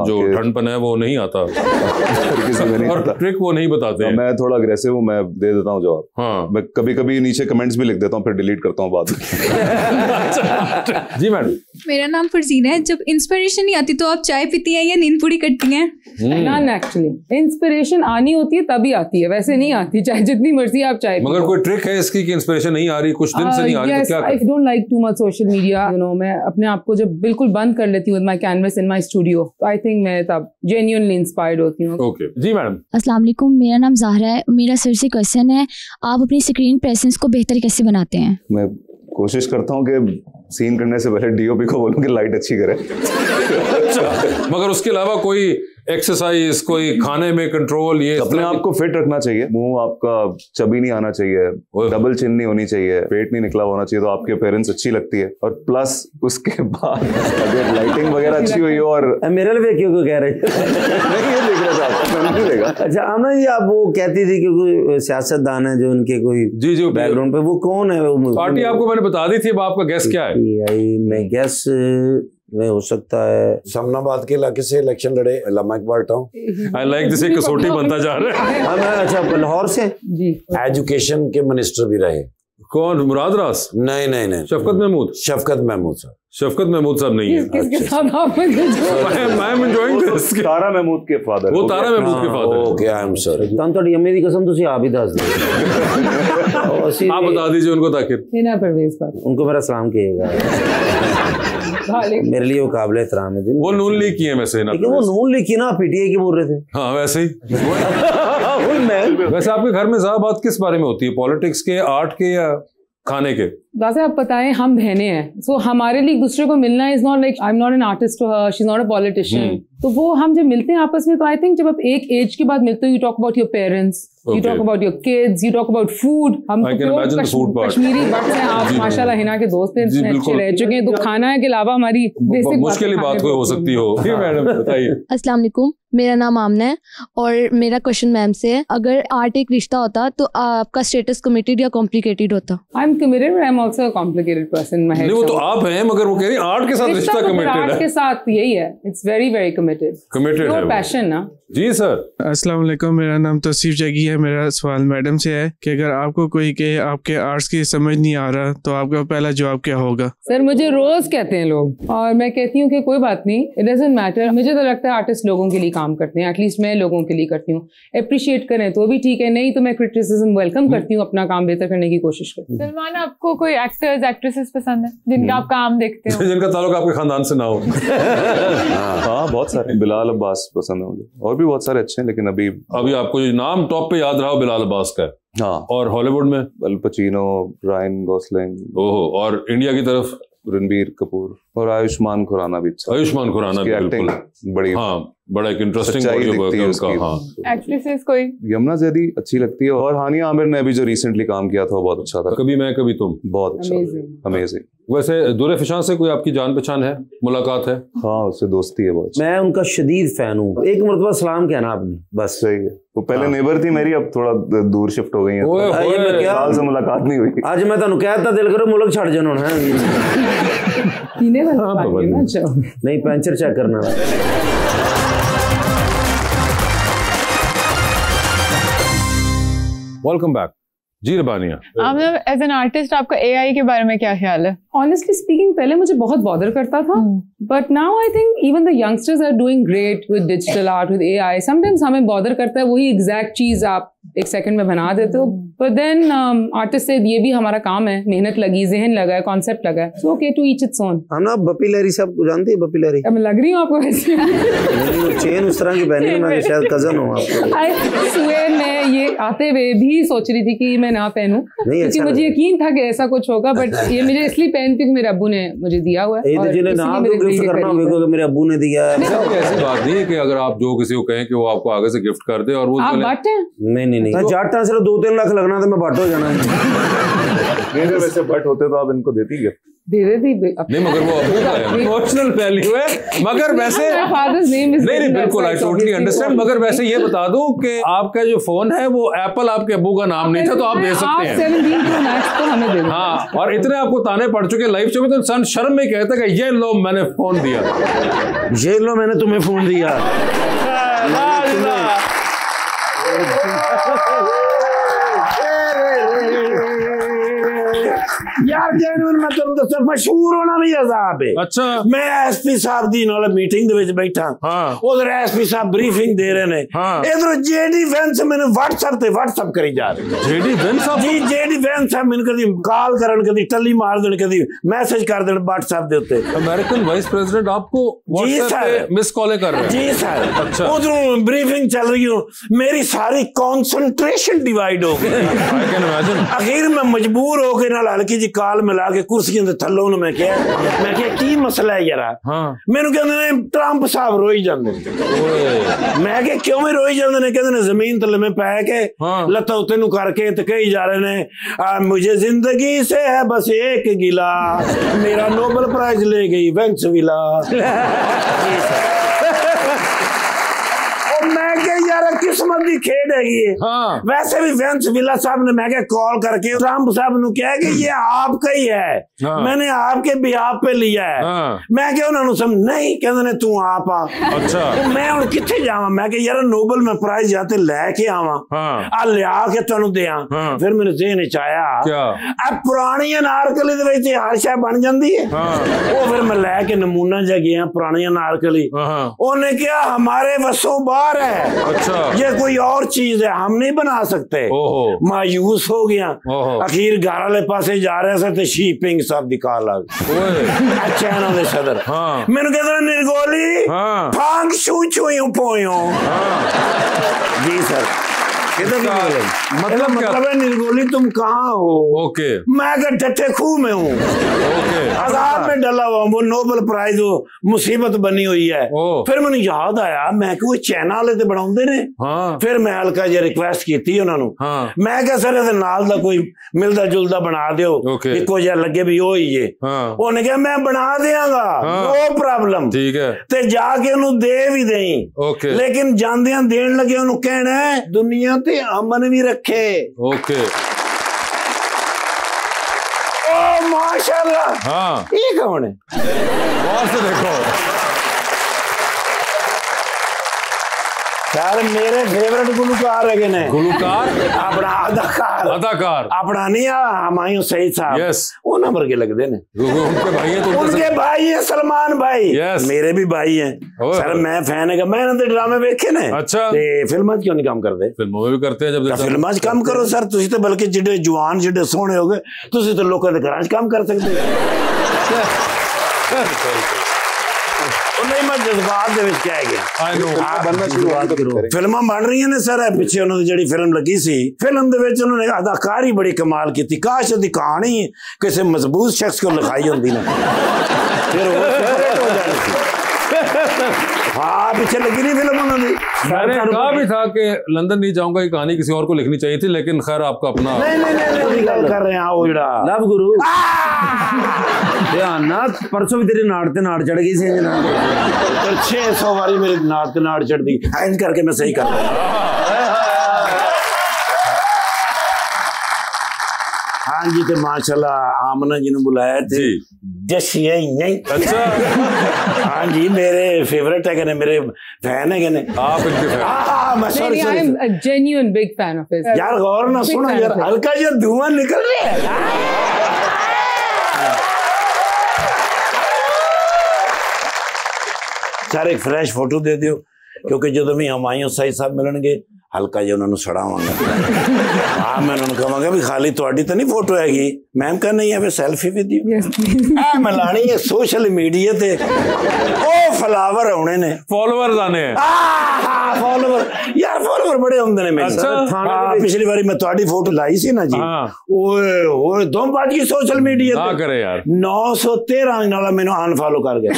जो ठंडपन है वो नहीं आता और ट्रिक वो नहीं बताते। मैं थोड़ा अग्रेसिव हूँ, मैं दे देता हूँ जवाब। हाँ, मैं कभी कभी नीचे कमेंट्स भी लिख देता हूँ, फिर डिलीट करता हूँ बाद में। जी मैडम। मेरा नाम फरजीना है। जब इंस्पिरेशन नहीं आती तो आप चाय पीती हैं या नींद पूरी करती हैं? नॉन एक्चुअली इंस्पिरेशन आनी होती है तभी आती है, वैसे नहीं आती, चाहे जितनी मर्जी आप चाय। मगर कोई ट्रिक है इसकी कि इंस्पिरेशन नहीं आ रही, कुछ दिन से नहीं आ रही, तो क्या करें? I don't like too much social media, you know. मैं अपने आप को जब बिल्कुल बंद कर लेती हूँ with my canvas in my studio, तो आई थिंक मैं तब जेन्युइनली इंस्पायर्ड होती हूँ। ओके जी मैडम। अस्सलाम वालेकुम, मेरा नाम ज़हरा है। मेरा सर से क्वेश्चन है, आप अपनी स्क्रीन प्रेजेंस को बेहतर कैसे बनाते हैं? मैं कोशिश करता हूँ कि सीन करने से पहले डीओपी को बोलूँ कि लाइट अच्छी करे। अच्छा, मगर उसके अलावा कोई एक्सरसाइज, कोई खाने में कंट्रोल, ये अपने आप को फिट रखना चाहिए, मुंह आपका चबी नहीं आना चाहिए, डबल चिन नहीं होनी चाहिए, पेट नहीं निकला होना चाहिए, तो आपकी अपीयरेंस अच्छी लगती है। और प्लस उसके बाद अगर लाइटिंग वगैरह अच्छी हुई हो, और मेरे लिए क्यों कह रहे नहीं, ये देख रहा था, मैं नहीं देखा। अच्छा आमना जी, आप वो कहती थी कि कोई सियासतदान है जो उनके कोई जी बैकग्राउंड पे, वो कौन है? वो पार्टी आपको मैंने बता दी थी, अब आपका गैस क्या है? मैं गैस में हो सकता है शमनाबाद के इलाके से इलेक्शन लड़े लामा Iqbal town. I like this, एक कसौटी बनता जा रहा है। अच्छा, लाहौर से जी। एजुकेशन के मिनिस्टर भी रहे। कौन? मुराद रास? नहीं, शफकत महमूद। शफकत महमूद साहब। शफकत महमूद साहब नहीं है। किसके साथ आप? I am enjoying this. Tara Mahmood के फादर। वो तारा महमूद के father. Okay, I am sorry. ਤਾਂ ਤੁਹਾਡੀ ਅੰਮੀ ਦੀ कसम ਤੁਸੀਂ आप ही दस दो। आप बता दीजिए उनको ताकि हिना परवेज पर उनको मेरा सलाम किएगा। मेरे लिए वो काबिल एहतराम है। वो नून लीग की है वैसे, लेकिन वो नून लीग की ना पीटीआई की बोल रहे थे। हाँ वैसे ही। वैसे आपके घर में ज्यादा बात किस बारे में होती है, पॉलिटिक्स के, आर्ट के या खाने के? वैसे आप बताएं, हम बहनें हैं, सो हमारे लिए एक दूसरे को मिलना is not like I am not an artist to her, she is not a politician. तो वो हम जब मिलते हैं आपस में, तो आई थिंक जब आप एक एज के बाद मिलते हो, you talk about your parents, you talk about your kids, you talk about food. हम कश्मीरी बट हैं, आप माशाल्लाह हिना के दोस्त हैं, इतने अच्छे रह चुके हैं, तो खाना के अलावा हमारी बेसिक मुश्किल बात कोई हो सकती हो। मैडम बताइए। अस्सलाम वालेकुम, मेरा नाम आमना है और मेरा क्वेश्चन मैम से है, अगर आर्ट एक रिश्ता होता तो आपका स्टेटस कमिटेड या कॉम्प्लिकेटेड होता? I am committed, I am also a complicated person. नहीं, वो तो आप हैं, मगर वो कह रही आर्ट के साथ रिश्ता कमिटेड है। आर्ट के साथ यही है, इट्स वेरी वेरी कमिटेड है, पैशन ना। जी सर। अस्सलाम वालेकुम, मेरा नाम तौसीफ जगी है। मेरा सवाल मैडम से है कि अगर आपको कोई कहे आपके आर्ट्स की समझ नहीं आ रहा, तो आपका पहला जवाब क्या होगा? सर मुझे रोज कहते हैं लोग, और मैं कहती हूँ कि कोई बात नहीं, इट डजंट मैटर। मुझे तो लगता है आर्टिस्ट लोगों के लिए काम करते हैं, एटलीस्ट मैं लोगों के लिए करती हूँ। अप्रिशिएट करें तो भी ठीक है, नहीं तो मैं क्रिटिसिज्म वेलकम करती हूँ, अपना काम बेहतर करने की कोशिश करती हूँ। सलमान, आपको कोई एक्टर्स एक्ट्रेसेस पसंद है जिनका आप काम देखते हो, जिनका ताल्लुक आपके खानदान से ना हो? हाँ, बहुत सारे। बिलाल अब्बास पसंद है मुझे, और भी बहुत सारे अच्छे हैं, लेकिन अभी आपको जो नाम टॉप पे याद रहा हो बिलाल अब्बास का है। हाँ। और हॉलीवुड में अल पचीनो, रायन गॉसलिंग। ओहो, और इंडिया की तरफ रणबीर कपूर और आयुष्मान खुराना भी अच्छा। आयुष्मान खुराना भी एक्टिंग बड़ी, हाँ, बड़ा एक इंटरेस्टिंग बॉडी वर्क है उसका। हाँ। एक्ट्रेसेस कोई यमुना जैदी अच्छी लगती है, और हानिया आमिर ने अभी जो रिसेंटली काम किया था वो बहुत अच्छा था। कभी मैं कभी तुम, बहुत अच्छा, अमेजिंग। वैसे दूर फिशां से कोई आपकी जान पहचान है, मुलाकात है? हाँ, उससे दोस्ती है बहुत। मैं उनका शदीद फैन हूँ। एक मरतबा सलाम कहना आपने, बस। सही है। वो पहले नेबर थी मेरी, अब थोड़ा दूर शिफ्ट हो गई है, साल से मुलाकात नहीं हुई। आज मैं तुहानू कहता दिल करो मुल्क छड़ जाना है। नहीं, पेंचर चेक करना। Welcome back ji Rabania. As an artist आपका एआई के बारे में क्या ख्याल है? Honestly speaking, पहले मुझे बहुत बॉदर करता था, but now I think even the youngsters are doing great with digital art, with AI. Sometimes हमें बॉदर करता है वही एग्जैक्ट चीज आप एक सेकंड में बना देते हो, but then आर्टिस्ट से ये भी हमारा काम है, मेहनत लगी, जहन लगा है, कॉन्सेप्ट लगा है, so okay to each its own. हम ना बप्पी लहरी साहब को जानते हैं? बप्पी लहरी मैं लग रही हूँ आपको वैसे? नहीं, चेन उस तरह की पहनी है, मैं शायद कजन हूँ आपको। I swear मैं ये आते हुए भी सोच रही थी कि मैं ना पहनूं, क्योंकि मुझे यकीन था कि ऐसा कुछ होगा, बट ये मुझे इसलिए पहनती कि मेरे अब्बू ने मुझे दिया हुआ है। और जिन्हें नाम तो गिफ्ट करना होगा कि मेरे अब्बू ने दिया है। ऐसी बात नहीं है कि अगर आप जो किसी को कहें कि वो आपको आगे से गिफ्ट कर दे और वो आप बांटते हैं? नहीं मैं चाटता सिर्फ 2-3 लाख लगना था, मैं बाट हो जाना। नहीं वैसे बट होते तो आप इनको देती गिफ्ट? दे देती नहीं, मगर वो इमोशनल वैल्यू है, मगर वैसे नहीं बिल्कुल आई टोटली अंडरस्टैंड। मगर वैसे ये बता दूं कि आपका जो फोन है वो एप्पल आपके अब्बू का नाम नहीं था, तो आप दे सकते हैं। 17 Pro Max तो हमें दे दो। हाँ, और इतने आपको ताने पड़ चुके लाइव शो में, तो इंसान शर्म में कहता है कि ये लो मैंने फोन दिया, ये लो मैंने तुम्हें फोन दिया। यार जेन्युइन मैं तुम दस मशहूर होना भी अजाब है। अच्छा, मैं एसपी साहब दी नाल मीटिंग दे विच बैठा, उधर एसपी साहब ब्रीफिंग दे रहे ने, इधर जेडी वैंस मैंने व्हाट्सएप करी जा रहे। जेडी वैंस साहब जी, जेडी वैंस साहब मैंने कदी कॉल करन, कदी टल्ली मार देन, कदी मैसेज कर देन व्हाट्सएप दे उत्ते। अमेरिकन वाइस प्रेसिडेंट आपको व्हाट्सएप पे मिस कॉल कर रहे हैं? जी सर। अच्छा, उधर ब्रीफिंग चल रही हो, मेरी सारी कंसंट्रेशन डिवाइड हो गई। I can imagine. आखिर मैं मजबूर होकर ना हल्की जी काल मिला के कुर्सियों के थल्लों मैं क्या की मसला है यार? मैंने कहते ने ट्रंप साहब रोई जाते, मैं क्या क्यों में रोई जाते ने? कहते ने जमीन तले में पै के लत्ता उत्ते नु करके ते कही जा रहे ने मुझे जिंदगी से है बस एक गिला, मेरा नोबेल प्राइज ले गई वेंस विला। मैं क्या यार किस्मत की खेड है। वैसे भी वेंस विला साहब ने मैं क्या कॉल करके ट्रंप साहब ने कहा कि ये आपका ही है, मैंने आपके बिहाफ पे लिया है। मैं क्या उन्होंने समझ नहीं, कहते ने तू आप आ। अच्छा, तो मैं हुण किथे जावां? मैं क्या यार नोबेल में प्राइज जाते लैके आवां, आ लिया के तुहानू देआं। फिर मेरे ज़हन विच आया अब पुरानी अनारकली दे विच हर शै बन जांदी है। वो फिर मैं लैके नमूना जा गया पुरानी अनारकली, उन्होंने कहा हमारे वसों बाहर है। अच्छा, ये कोई और चीज है, हम नहीं बना सकते। मायूस हो गया। आखिर घर वाले पासे जा रहे थे, शीपिंग सब दिखा लग चाइना दे सदर मैंने कहते निर्गोली फांग शू छुई पोयो। जी सर, मतलब है निर्गोली तुम कहाँ हो? ओके, मैं डटे खूह में हूँ, आजाद में डला हुआ, वो नोबेल प्राइज वो मुसीबत बनी हुई है। फिर मैंने याद आया मैं कोई चाइना वाले तो बनाते ने। फिर मैं हल्का जी रिक्वेस्ट की उन्होंने, मैं क्या सर नाल दा कोई मिलता जुलता बना दो, इको जहा लगे भी हो ही है। उन्हें कहा मैं बना देंगा, नो प्रॉब्लम, ठीक है, ते जाके उन्होंने दे भी दें। लेकिन जांदियां देन लगे उन्होंने कहना है दुनिया ते अमन भी रखे। ओके, ओ माशाल्लाह। हाँ, ये कौन है? गौर से देखो यार, मेरे फेवरेट गुलकार है ने। गुलकार अपना अदाकार अपना नहीं हमायूं सईद साहब। यस, वो नंबर के लगते ने। उनके भाई है, तो उनके भाई है सलमान भाई। यस, मेरे भी भाई हैं सर। मैं फैन है, मैंने तो ड्रामे देखे ने। अच्छा, फिल्म क्यों नहीं काम करते? फिल्मों में भी करते हैं, जब फिल्म काम करो सर। तुसी तो बल्कि जिडे जवान जिडे सोहने हो गए, तुसी तो लोगों के घर काम कर सकते नहीं। मैं जज्बात दे विच कह गया फिल्मां बन रही ने सर। पिछे उन्होंने जिहड़ी फिल्म लगी सी, फिल्म दे विच उन्होंने अदाकारी बड़ी कमाल की थी। काश दी कहानी किसी मजबूत शख्स को लिखाई होंदी ना, फिर वो हो जानी थी। हाँ, पीछे लगी नहीं फिल्म उन्होंने। मैंने कहा भी था कि लंदन नहीं जाऊंगा, ये कहानी किसी और को लिखनी चाहिए थी, लेकिन खैर आपका अपना। नहीं गल कर रहे हैं वो जड़ा लव गुरु ध्यान ना, परसों भी तेरी नाड़ ते नाड़ चढ़ गई सी। 600 बारी मेरी नाड़ ते नाड़ चढ़ दी, इंज करके मैं सही कर रहा। हाँ जी, तो माशाल्लाह आमना जी ने बुलाया थे, जश यही। अच्छा, हाँ जी, मेरे फेवरेट है, मेरे फैन है। आप इनके फैन? हाँ, मैं sorry, I am a genuine big fan of his. यार गौर ना सुनो यार, हल्का जो धुआं निकल रहा है। खैर एक फ्रेश फोटो दे दियो, क्योंकि जो भी हमायूं सईद साहब मिलणगे हल्का जो उन्होंने सड़ावांगा। हाँ मैं उन्होंने कहांगा भी खाली तुहाडी तो नहीं फोटो हैगी, मैम कहा नहीं है सेल्फी विद यू। मैं लानी है सोशल मीडिया ते ओ फ्लावर होने ने, फॉलोअर्स आने हैं। फॉलोवर यार, फॉलोवर बड़े होंगे ने मेरे। अच्छा पिछली बारी मैं तुहाडी फोटो लाई सी ना जी, ओए ओए दम बात की सोशल मीडिया ना करे यार, 913 नाला मैंने अनफॉलो कर गया।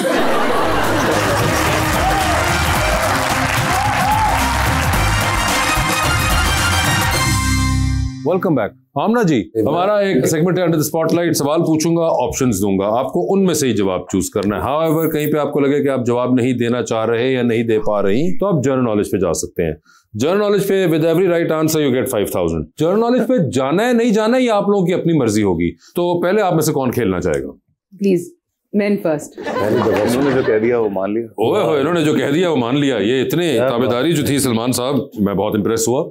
Welcome back. आमना जी, हमारा एक सेगमेंट है अंडर द स्पॉटलाइट। सवाल पूछूंगा, ऑप्शंस दूंगा, आपको उनमें से ही जवाब चूज करना है। हाउएवर कहीं पे आपको लगे कि आप जवाब नहीं देना चाह रहे या नहीं दे पा रही, तो आप जनरल नॉलेज पे जा सकते हैं। जनरल नॉलेज पे with every right answer you get 5000। General knowledge पे जाना है नहीं जाना है ये आप लोगों की अपनी मर्जी होगी। तो पहले आप में से कौन खेलना चाहेगा? Please men first। इन्होंने जो कह दिया वो मान लिया। ओए हो, इन्होंने जो कह दिया वो मान लिया। ये इतने ताबेदारी जो थी सलमान साहब, मैं बहुत इंप्रेस हुआ।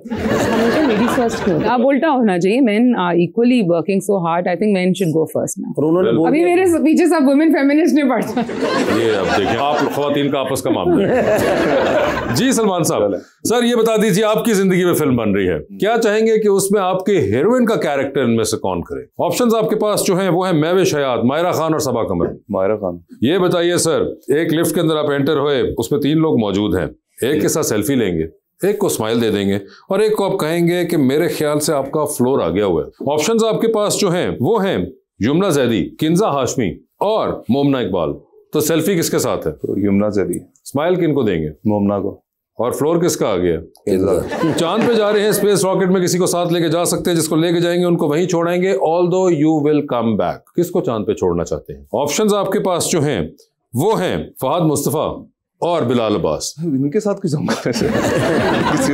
लेडीज फर्स्ट क्यों? आप उल्टा होना चाहिए। men are equally working so hard, I think men should go first now। अभी मेरे पीछे सब वुमेन फेमिनिस्ट ने पढ़ा। ये अब देखें आप ख्वातीन का आपस का मामला है। जी सलमान साहब, सर ये बता दीजिए आपकी जिंदगी में फिल्म बन रही है, क्या चाहेंगे कि उसमें आपके हीरोइन का कैरेक्टर इनमें से कौन करे? ऑप्शंस आपके पास जो हैं वो है महविश हयात, मायरा खान और सबा कमर। मायरा खान। ये बताइए सर, एक लिफ्ट के अंदर आप एंटर हुए, उसमें 3 लोग मौजूद हैं, एक के साथ सेल्फी लेंगे, एक को स्माइल दे देंगे और एक को आप कहेंगे कि मेरे ख्याल से आपका फ्लोर आ गया हुआ है। ऑप्शंस आपके पास जो हैं वो हैं यमुना जैदी, किंजा हाशमी और मोमना इकबाल। तो सेल्फी किसके साथ है? तो यमुना जैदी। स्माइल किनको देंगे? मोमना को। और फ्लोर किसका आ गया? चांद पे जा रहे हैं, स्पेस रॉकेट में किसी को साथ लेके जा सकते हैं, जिसको लेके जाएंगे उनको वहीं छोड़ाएंगे, although you will come back. किसको चांद पे छोड़ना चाहते हैं? ऑप्शंस आपके पास जो हैं वो हैं फहद मुस्तफा और बिलाल अब्बास। इनके साथ किसी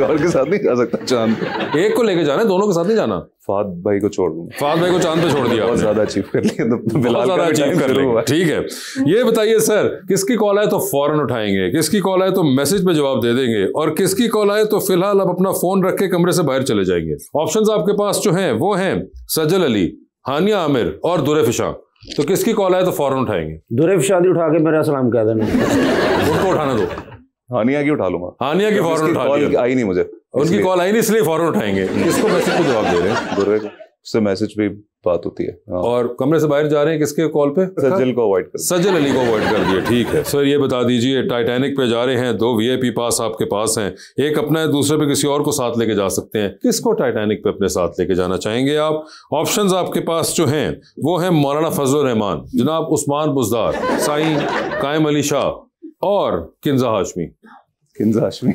और के साथ नहीं जा सकता चांद पे। एक को लेके जाना है, दोनों के साथ नहीं जाना। फहद भाई को छोड़ दूंगा। फहद भाई को चांद पे छोड़ दिया, बहुत ज्यादा अचीव कर लिया, तो बहुत ज्यादा अचीव कर लिया। ठीक है, ये बताइए सर, किसकी कॉल आए तो फौरन उठाएंगे, किसकी कॉल आए तो मैसेज पे जवाब दे देंगे, और किसकी कॉल आए तो फिलहाल आप अपना फोन रख के कमरे से बाहर चले जाएंगे? ऑप्शंस आपके पास जो हैं वो हैं सजल अली, हानिया आमिर और दुरे फिशा। तो किसकी कॉल आए तो फौरन उठाएंगे? दुरे फिशा उठा के मेरा सलाम कह देना। उनको उठाना दो। हानिया की उठा लूंगा। हानिया की फौरन उठा लिया। आई नहीं मुझे, उनकी कॉल आई नहीं इसलिए फौरन उठाएंगे। किसको मैसेज को जवाब दे रहे हैं? दुर्रे को। उससे मैसेज पे बात होती है। और कमरे से बाहर जा रहे हैं किसके कॉल पे? सजल को अवॉइड कर, सजल अली को अवॉइड कर दिया। ठीक है सर, ये बता दीजिए टाइटैनिक पे जा रहे हैं, 2 VIP पास आपके पास हैं, एक अपना है, दूसरे पे किसी और को साथ लेके जा सकते हैं। किसको टाइटैनिक पे अपने साथ लेके जाना चाहेंगे आप? ऑप्शंस आपके पास जो हैं वो हैं मौलाना फजल रहमान, जनाब उस्मान बुजदार, साईं कायम अली शाह और किंजा हाशमी। किंजा हाशमी।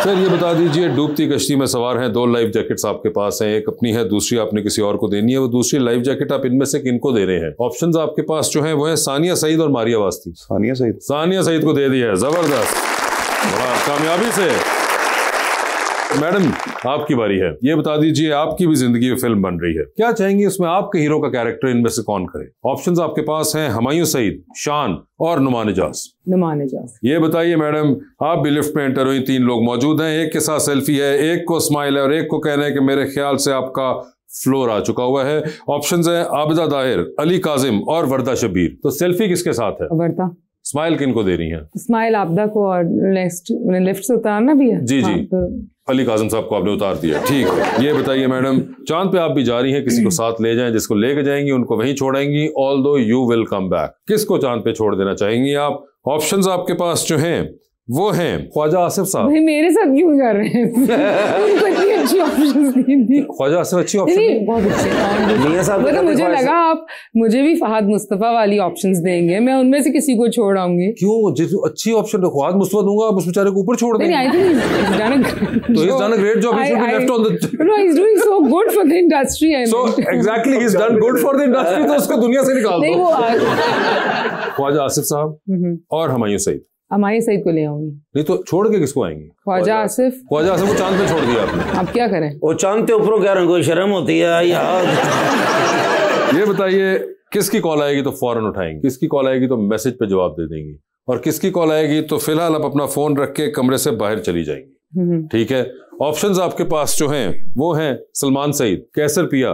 सर ये बता दीजिए, डूबती कश्ती में सवार हैं, 2 लाइफ जैकेट्स आपके पास हैं, एक अपनी है, दूसरी आपने किसी और को देनी है। वो दूसरी लाइफ जैकेट आप इनमें से किनको दे रहे हैं? ऑप्शंस आपके पास जो हैं वो है सानिया सईद और मारिया वास्ती। सानिया सईद। सानिया सईद को दे दिया है, जबरदस्त, बड़ा कामयाबी से। मैडम आपकी बारी है, ये बता दीजिए आपकी भी जिंदगी में फिल्म बन रही है, क्या चाहेंगी उसमें आपके हीरो का कैरेक्टर इनमें से कौन करे? ऑप्शंस आपके पास हैं हुमायूं सईद, शान और नुमान इजाज। नुमान इजाज। ये बताइए मैडम, आप भी लिफ्ट में एंटर हुई, 3 लोग मौजूद हैं, एक के साथ सेल्फी है, एक को स्माइल है और एक को कहना है कि मेरे ख्याल से आपका फ्लोर आ चुका हुआ है। ऑप्शंस है आबिदा दाहिर, अली काजिम और वर्दा शबीर। तो सेल्फी किसके साथ है? वर्दा। स्माइल किनको दे रही हैं? स्माइल आपदा को, और लिफ्ट से उतारना भी है। जी जी, अली काजिम साहब को आपने उतार दिया। ठीक है, ये बताइए मैडम, चांद पे आप भी जा रही हैं, किसी को साथ ले जाएं, जिसको लेके जाएंगी उनको वहीं छोड़ेंगी, although you will come back. किसको चांद पे छोड़ देना चाहेंगी आप? ऑप्शंस आपके पास जो हैं वो हैं ख्वाजा आसिफ साहब। भाई मेरे साथ क्यों कर रहे हैं? उनको इतनी अच्छी ऑप्शंस दी। ख्वाजा आसिफ अच्छी ऑप्शन, बहुत अच्छे। तो मुझे लगा आप मुझे भी फहद मुस्तफा वाली ऑप्शंस देंगे, मैं उनमें से किसी को छोड़ आऊंगी। क्यों? जिस अच्छी ऑप्शन तो फहद मुस्तफा दूंगा, आप उस बेचारे को ऊपर छोड़ देंगे। I think he's done a great job. He should be left on the. No, he's doing so good for the industry. So exactly, he's done good for the industry. तो उसको दुनिया से निकाल दो। ख्वाजा आसिफ साहब और हुमायूं सईद। हुमायूं सईद को ले आऊंगी। नहीं तो छोड़ के किसको आएंगे? ख्वाजा आसिफ। ख्वाजा आसिफ को चांद पे छोड़ दिया आपने। अब क्या करें? वो चांद पे ऊपर कह रहे हैं, कोई शर्म होती है यार। ये बताइए, किसकी कॉल आएगी तो फौरन उठाएंगे, किसकी कॉल आएगी तो मैसेज पे जवाब दे देंगी, और किसकी कॉल आएगी तो फिलहाल आप अपना फोन रख के कमरे से बाहर चली जाएंगी? ठीक है, ऑप्शंस आपके पास जो हैं वो हैं सलमान सईद, कैसर पिया,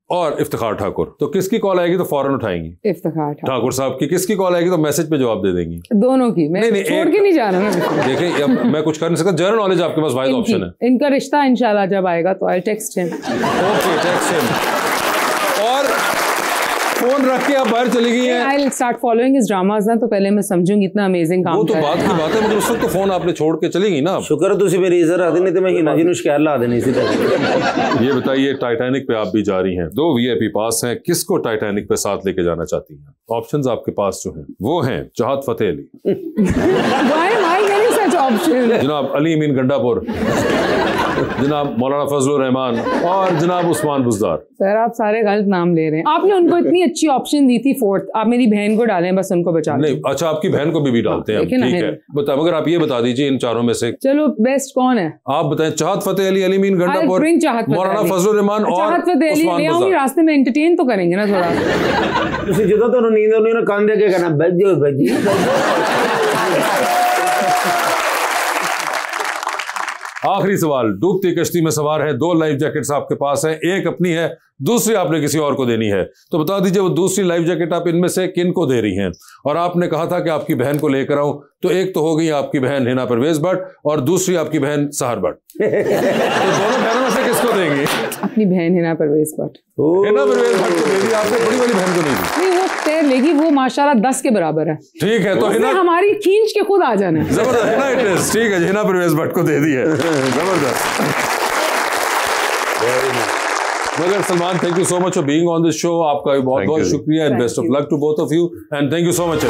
और इफ्तिखार ठाकुर, तो किसकी कॉल आएगी तो फौरन उठाएंगी? इफ्तिखार ठाकुर साहब की। किसकी कॉल आएगी तो मैसेज पे जवाब दे देंगी? दोनों की। मैं छोड़ के नहीं जा रहा ना। देखिए अब मैं कुछ कर नहीं सकता, जनरल नॉलेज आपके पास वाइड ऑप्शन है। इनका रिश्ता इंशाल्लाह जब आएगा तो I text him. Okay, text him. और फोन रख के आप बाहर चली गई हैं। I'll start following his dramas ना, तो पहले मैं समझूंगी इतना अमेजिंग काम। वो तो बात की बात है, मगर उस वक्त तो फोन आपने छोड़ के चली गई ना। शुक्र है तुसी मेरी इज्जत आती नहीं तो मैं हिना जी नु शिकायत ला देनी सी। ये बताइए, टाइटैनिक पे आप भी जा रही हैं, 2 VIP पास हैं, किसको टाइटैनिक पे साथ लेके जाना चाहती हैं? ऑप्शंस आपके पास जो हैं वो हैं चाहत Fateh Ali, Why am I getting such options? जनाब अली अमीन गंडापुर, जनाब मौलाना फजलुर रहमान और जनाब उस्मान बुज़दार। सर आप सारे गलत नाम ले रहे हैं। आपने उनको इतनी अच्छी ऑप्शन दी थी 4th, आप मेरी बहन को डालें, बस उनको बचा नहीं। अच्छा, आपकी बहन को भी डालते हैं, ठीक है। बता, मगर आप ये बता दीजिए इन चारों में से चलो बेस्ट कौन है आप बताएं। चाहत फतेह अली, अली अमीन गंडापुर, मौलाना फजलुर रहमान और चाहत फतेह अली ले आऊंगी, रास्ते में एंटरटेन तो करेंगे ना थोड़ा। तुसी ਜਦੋਂ ਤੁਹਾਨੂੰ ਨੀਂਦ ਆਉਂਦੀ ਨਾ ਕੰਨ ਦੇ ਕੇ ਕਹਿਣਾ ਬੱਜੋ ਬੱਜੀ। आखिरी सवाल, डूबती कश्ती में सवार है, 2 लाइफ जैकेट्स आपके पास है, एक अपनी है, दूसरी आपने किसी और को देनी है, तो बता दीजिए वो दूसरी लाइफ जैकेट आप इनमें से किन को दे रही हैं? और आपने कहा था कि आपकी बहन को लेकर आऊं, तो एक तो हो गई आपकी बहन हिना परवेज भट्ट और दूसरी आपकी बहन सहर भट्ट। तो दोनों बहनों में से किसको देंगे? अपनी बहन हिना परवेज भट्ट। हिना परवेज भट्ट को दे दी आपने, बड़ी वाली बहन को नहीं दी। नहीं, वो तैर लेगी, वो माशाल्लाह 10 के बराबर है। ठीक है, तो हिना हमारी खींच के खुद आ जाना है। जबरदस्त, हिना इट इज, ठीक है, हिना परवेज भट्ट को दे दी है, जबरदस्त। मगर Salman, thank you so much for being on this show. आपका बहुत बहुत शुक्रिया and best of luck to both of you and thank you so much.